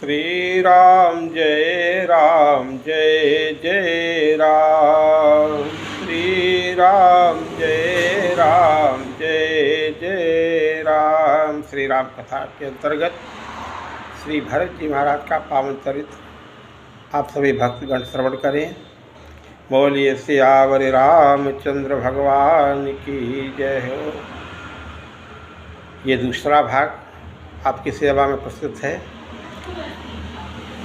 श्री राम जय जय राम। श्री राम जय जय राम। श्री राम कथा के अंतर्गत श्री भरत जी महाराज का पावन चरित्र आप सभी भक्तगण श्रवण करें। बोलिए सियावर रामचंद्र भगवान की जय हो। ये दूसरा भाग आपकी सेवा में प्रस्तुत है।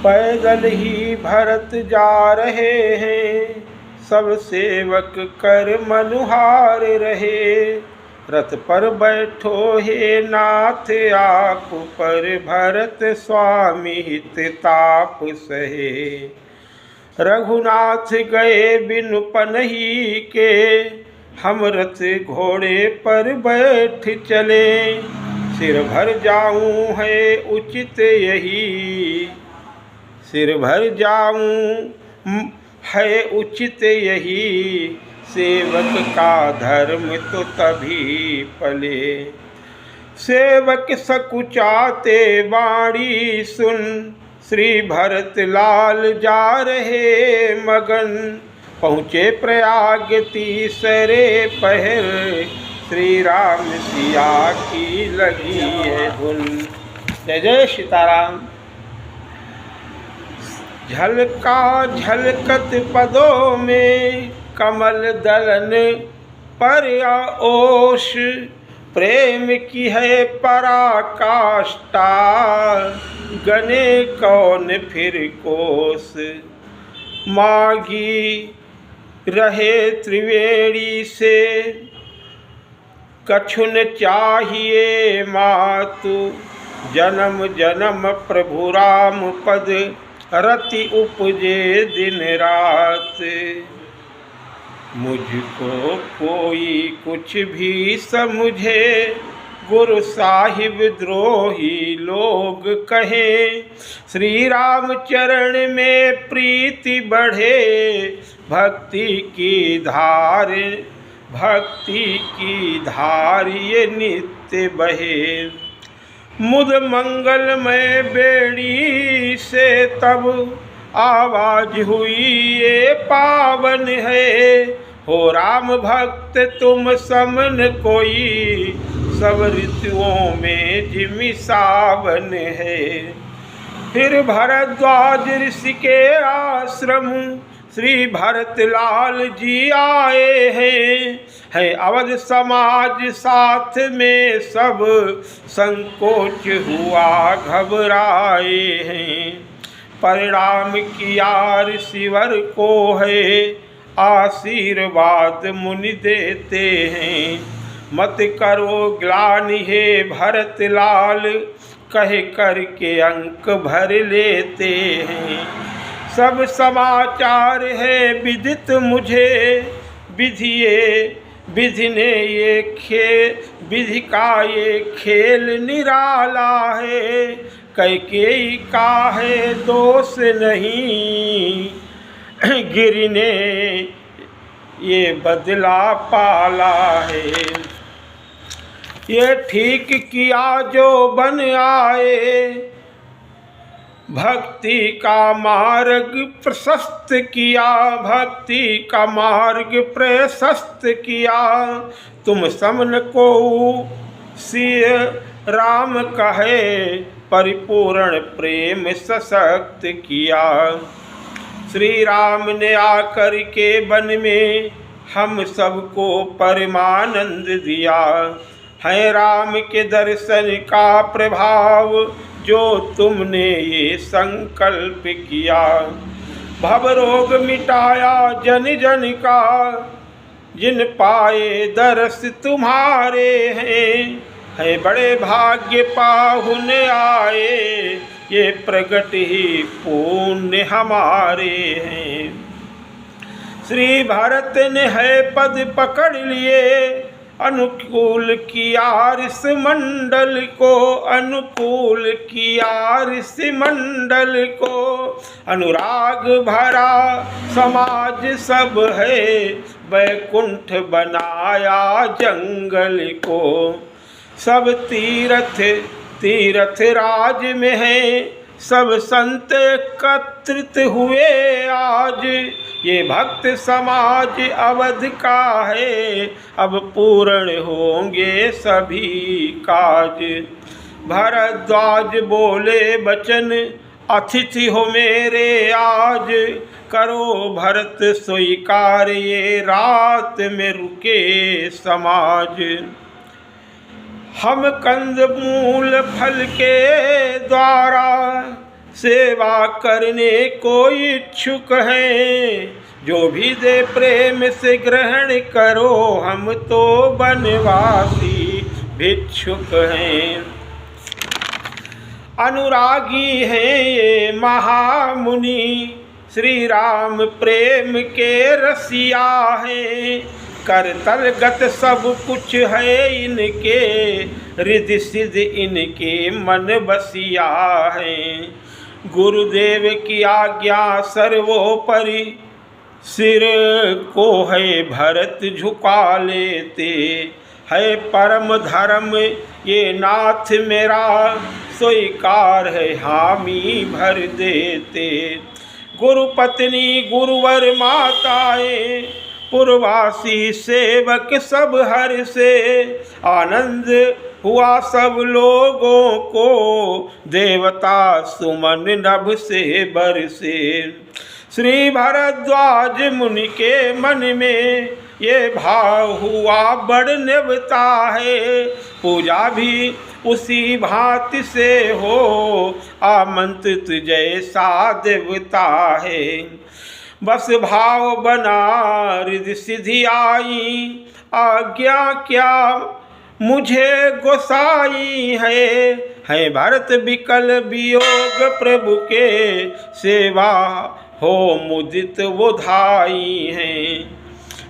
पैदल ही भरत जा रहे हैं, सब सेवक कर मनुहार रहे। रथ पर बैठो हे नाथ आप, पर भरत स्वामी हित ताप सहे। रघुनाथ गए बिनु पनही के, हम रथ घोड़े पर बैठ चले। सिर भर जाऊं है उचित यही, सिर भर जाऊं है उचित यही। सेवक का धर्म तो तभी पले। सेवक सकुचाते वाणी सुन, श्री भरत लाल जा रहे मगन। पहुँचे प्रयाग तीसरे पहर, श्री राम सिया की लगी है धुन। जय जय सीताराम। झलका झलकत पदों में, कमल दलन पर ओष। प्रेम की है पराकाष्ठा, गने कौन फिर कोस। मागी रहे त्रिवेणी से, कछुन चाहिए मातु। जन्म जन्म प्रभु राम पद, रति उपजे दिन रात। मुझको कोई कुछ भी समझे, गुरु साहिब द्रोही लोग कहे। श्री राम चरण में प्रीति बढ़े, भक्ति की धार ये नित्य बहे। मुद मंगलमय बेड़ी से तब आवाज हुई ये पावन है। हो राम भक्त तुम समन कोई, सब ऋतुओं में जिमि सावन है। फिर भरद्वाज ऋषि के आश्रम, श्री भरत लाल जी आए हैं। है अवध समाज साथ में सब, संकोच हुआ घबराए हैं। परिणाम किया ऋषिवर को है, आशीर्वाद मुनि देते हैं। मत करो ग्लानि हे भरत लाल, कह करके अंक भर लेते हैं। सब समाचार है विदित मुझे, विधि का ये खेल निराला है। कैकेयी का है दोष नहीं, गिरि ने ये बदला पाला है। ये ठीक किया जो बन आए, भक्ति का मार्ग प्रशस्त किया। भक्ति का मार्ग प्रशस्त किया। तुम समन को सिय राम कहे, परिपूर्ण प्रेम सशक्त किया। श्री राम ने आकर के वन में, हम सबको परमानंद दिया। है राम के दर्शन का प्रभाव, जो तुमने ये संकल्प किया। भव रोग मिटाया जन जन का, जिन पाए दर्श तुम्हारे हैं। है बड़े भाग्य पाहुन आए, ये प्रगट ही पुण्य हमारे हैं। श्री भरत ने है पद पकड़ लिए, अनुकूल किया ऋषि मंडल को। अनुकूल किया ऋषि मंडल को। अनुराग भरा समाज सब है, वैकुंठ बनाया जंगल को। सब तीर्थ राज में है, सब संत एकत्रित हुए आज, ये भक्त समाज अवध का है, अब पूर्ण होंगे सभी काज। भरद्वाज बोले बचन, अतिथि हो मेरे आज, करो भरत स्वीकार ये रात में रुके समाज। हम कंद मूल फल के द्वारा सेवा करने को इच्छुक हैं, जो भी दे प्रेम से ग्रहण करो, हम तो बनवासी भिक्षुक हैं। अनुरागी हैं ये महामुनि, श्री राम प्रेम के रसिया हैं, करतलगत सब कुछ है इनके, रिद्धि सिद्धि इनके मन बसिया हैं। गुरुदेव की आज्ञा सर्वोपरि, सिर को है भरत झुका लेते, है परम धर्म ये नाथ मेरा, स्वीकार है हामी भर देते। गुरु पत्नी गुरुवर माताएं, पुरवासी सेवक सब हर से, आनंद हुआ सब लोगों को, देवता सुमन नभ से बरसे। श्री भरद्वाज मुनि के मन में ये भाव हुआ बड़ निभता है, पूजा भी उसी भांति से हो, आमंत्रित जैसा देवता है। बस भाव बना रिद्धि सिद्धि आई, आज्ञा क्या मुझे गोसाई है भरत विकल वियोग प्रभु के, सेवा हो मुदित वो धाई हैं।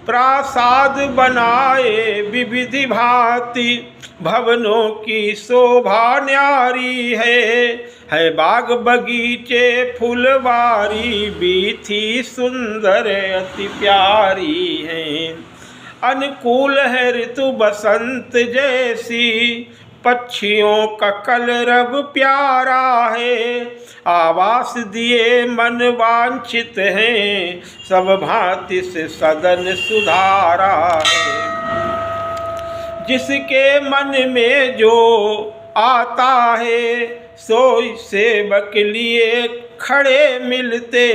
प्रासाद बनाए विविधि भांति, भवनों की शोभा न्यारी है बाग बगीचे फुलवारी, बीथी सुंदर अति प्यारी है। अनुकूल है ऋतु बसंत जैसी, पक्षियों का कलरव प्यारा है, आवास दिए मन वांछित हैं, सब भांति से सदन सुधारा है। जिसके मन में जो आता है, सोई सेवक लिए खड़े मिलते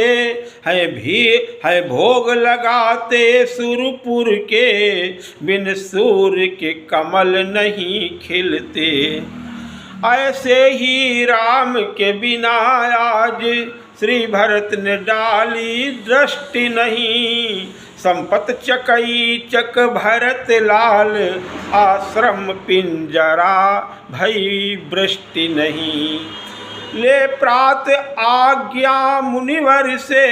है भोग लगाते सुरपुर के, बिन सूर्य के कमल नहीं खिलते। ऐसे ही राम के बिना आज श्री भरत ने डाली दृष्टि नहीं, संपत चकई चक भरत लाल, आश्रम पिंजरा भई वृष्टि नहीं। ले प्रात आज्ञा मुनिवर से,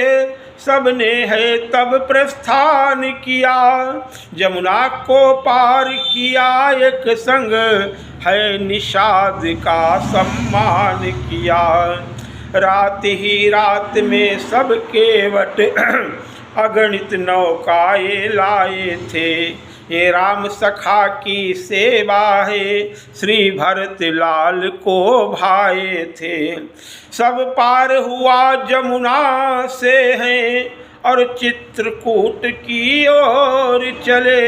सबने है तब प्रस्थान किया, जमुना को पार किया एक संग, है निषाद का सम्मान किया। रात ही रात में सब केवट अगणित नौकाएं लाए थे, ये राम सखा की सेवा है, श्री भरत लाल को भाए थे। सब पार हुआ जमुना से हैं, और चित्रकूट की ओर चले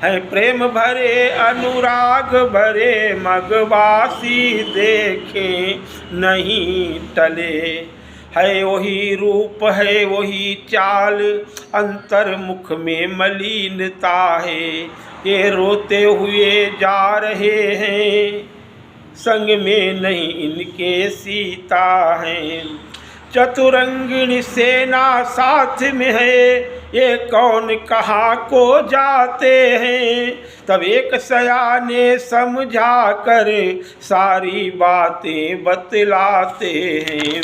हैं, प्रेम भरे अनुराग भरे मगवासी देखे नहीं टले। है वही रूप है वही चाल, अंतर्मुख में मलिनता है, ये रोते हुए जा रहे हैं, संग में नहीं इनके सीता है। चतुरंगिणी सेना साथ में है, ये कौन कहाँ को जाते हैं, तब एक सयाने समझा कर सारी बातें बतलाते हैं।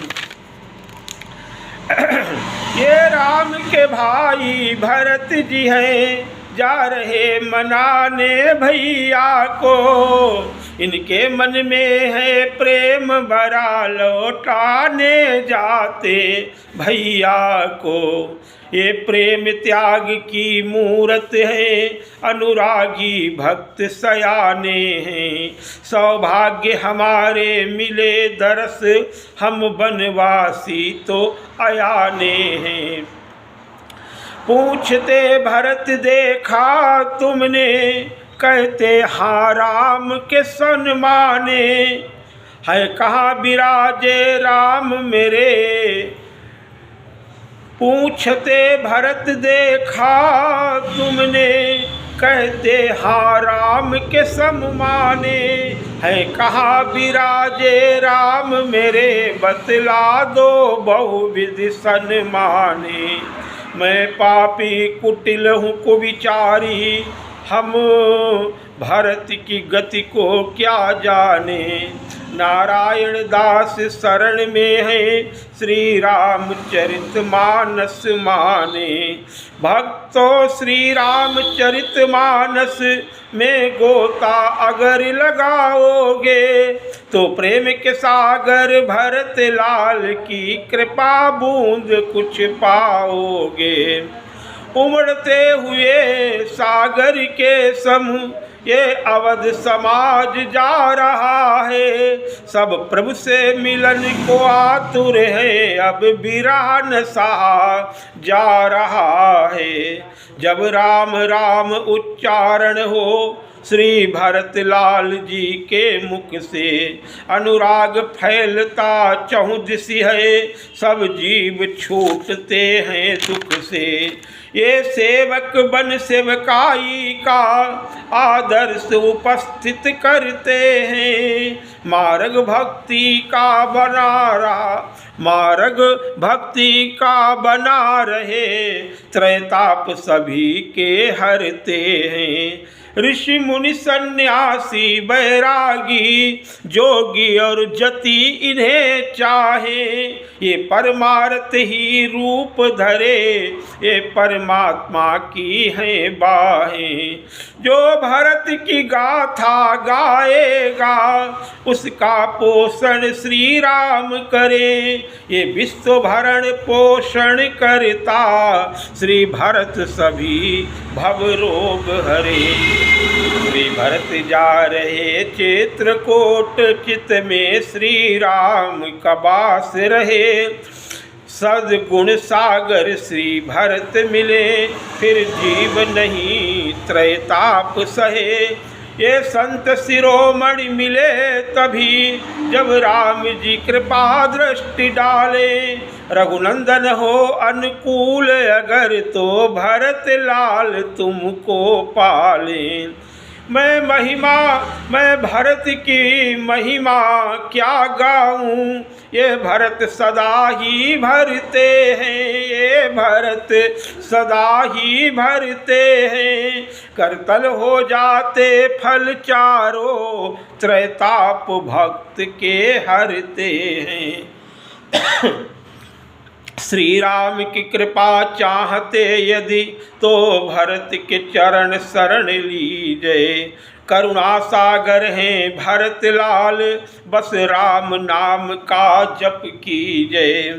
ये राम के भाई भरत जी हैं, जा रहे मनाने भैया को, इनके मन में है प्रेम भरा, लौटाने जाते भैया को। ये प्रेम त्याग की मूरत है, अनुरागी भक्त सयाने हैं। सौभाग्य हमारे मिले दरस, हम बनवासी तो अयाने हैं। पूछते भरत देखा तुमने, कहते हाँ राम के सन्माने। है कहाँ विराजे राम मेरे, पूछते भरत देखा तुमने, कहते हाँ राम के सम्माने। है कहाँ विराजे राम मेरे, बतला दो बहुविधि सन्माने। मैं पापी कुटिल हूँ कुविचारी, हम भरत की गति को क्या जाने। नारायण दास शरण में है, श्री रामचरित मानस माने। भक्तों श्री रामचरित मानस में गोता अगर लगाओगे, तो प्रेम के सागर भरत लाल की कृपा बूंद कुछ पाओगे। उमड़ते हुए सागर के सम ये अवध समाज जा रहा है। सब प्रभु से मिलन को आतुर है, अब बिरहा न सहा जा रहा है। जब राम राम उच्चारण हो श्री भरत लाल जी के मुख से, अनुराग फैलता चहुदिशि है, सब जीव छूटते हैं दुख से। ये सेवक बन सेवकाई का आदर्श उपस्थित करते हैं। मार्ग भक्ति का बना रहे, त्रैताप सभी के हरते हैं। ऋषि मुनि सन्यासी बैरागी, जोगी और जति इन्हें चाहे। ये परमार्थ ही रूप धरे, ये परमात्मा की है बाहें। जो भरत की गाथा गाएगा, उसका पोषण श्री राम करे। ये विश्व भरण पोषण करता, श्री भरत सभी भव रोग हरे। श्री भरत जा रहे चित्रकूट, चित में श्री राम का वास रहे। सद्गुण सागर श्री भरत मिले, फिर जीव नहीं त्रैताप सहे। ये संत शिरोमणि मिले तभी, जब राम जी कृपा दृष्टि डाले। रघुनंदन हो अनुकूल अगर, तो भरत लाल तुमको पाले। मैं भरत की महिमा क्या गाऊं, ये भरत सदा ही भरते हैं। ये भरत सदा ही भरते हैं। करतल हो जाते फल चारों, त्रैताप भक्त के हरते हैं। श्री राम की कृपा चाहते यदि, तो भरत के चरण शरण लीजिए। करुणा सागर हैं भरत लाल, बस राम नाम का जप कीजिए।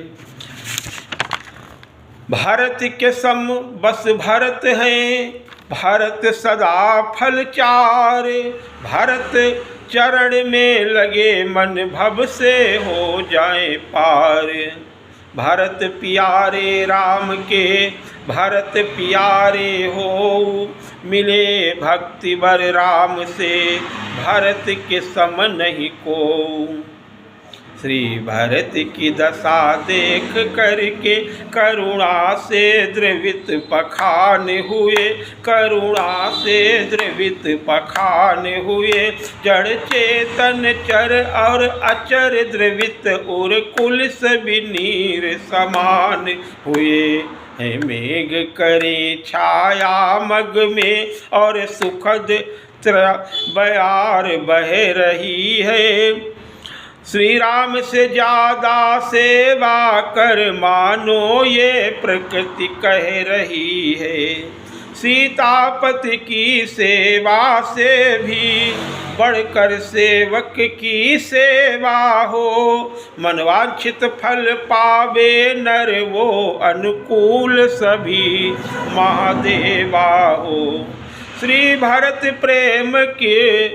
भरत के सम बस भरत हैं, भरत सदा फल चार। भरत चरण में लगे मन, भव से हो जाए पार। भरत प्यारे राम के, भरत प्यारे हो, मिले भक्ति वर राम से, भरत के सम नहीं को। श्री भरत की दशा देख करके, करुणा से द्रवित पखान हुए। करुणा से द्रवित पखान हुए। जड़ चेतन चर और अचर द्रवित, और कुल सभी नीर समान हुए। है मेघ करे छाया मग में, और सुखद बयार बह रही है। श्री राम से ज्यादा सेवा कर, मानो ये प्रकृति कह रही है। सीतापति की सेवा से भी बढ़कर सेवक की सेवा हो। मनवांछित फल पावे नर वो अनुकूल सभी महादेवा हो। श्री भरत प्रेम के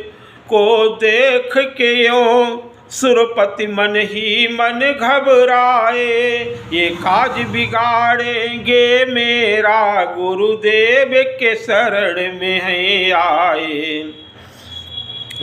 को देख के यों सुरपति मन ही मन घबराए। ये काज बिगाड़ेंगे मेरा, गुरुदेव के शरण में है आए।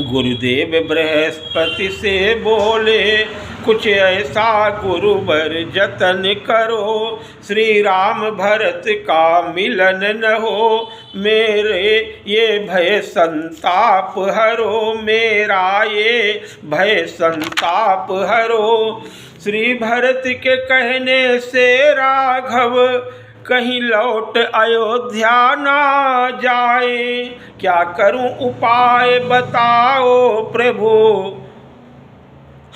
गुरुदेव बृहस्पति से बोले कुछ ऐसा गुरुवर जतन करो, श्री राम भरत का मिलन न हो। मेरे ये भय संताप हरो, मेरा ये भय संताप हरो। श्री भरत के कहने से राघव कहीं लौट अयोध्या ना जाए। क्या करूं उपाय बताओ प्रभु,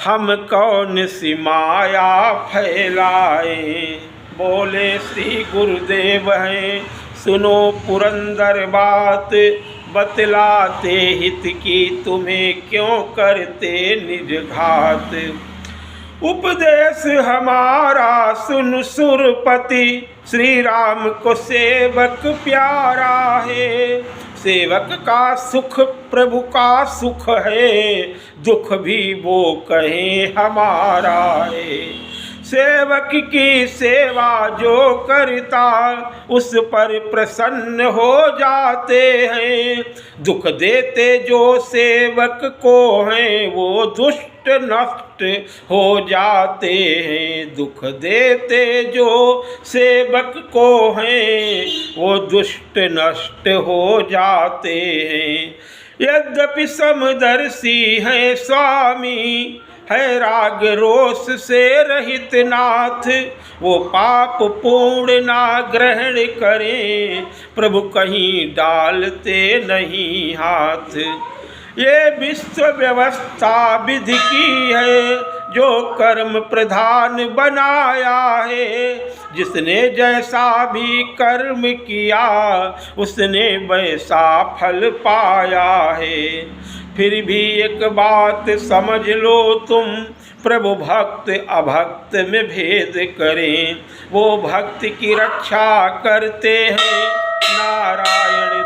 हम कौन सी माया फैलाए। बोले श्री गुरुदेव हैं सुनो पुरंदर बात, बतलाते हित की तुम्हें क्यों करते निज घात। उपदेश हमारा सुन सुरपति, श्री राम को सेवक प्यारा है। सेवक का सुख प्रभु का सुख है, दुख भी वो कहे हमारा है। सेवक की सेवा जो करता उस पर प्रसन्न हो जाते हैं। दुख देते जो सेवक को हैं वो दुष्ट नष्ट हो जाते हैं। दुख देते जो सेवक को हैं वो दुष्ट नष्ट हो जाते हैं। यद्यपि समदर्शी हैं स्वामी, है राग रोष से रहित नाथ, वो पाप पूर्ण ना ग्रहण करें, प्रभु कहीं डालते नहीं हाथ। ये विश्व व्यवस्था विधि की है, जो कर्म प्रधान बनाया है। जिसने जैसा भी कर्म किया उसने वैसा फल पाया है। फिर भी एक बात समझ लो तुम, प्रभु भक्त अभक्त में भेद करें। वो भक्त की रक्षा करते हैं, नारायण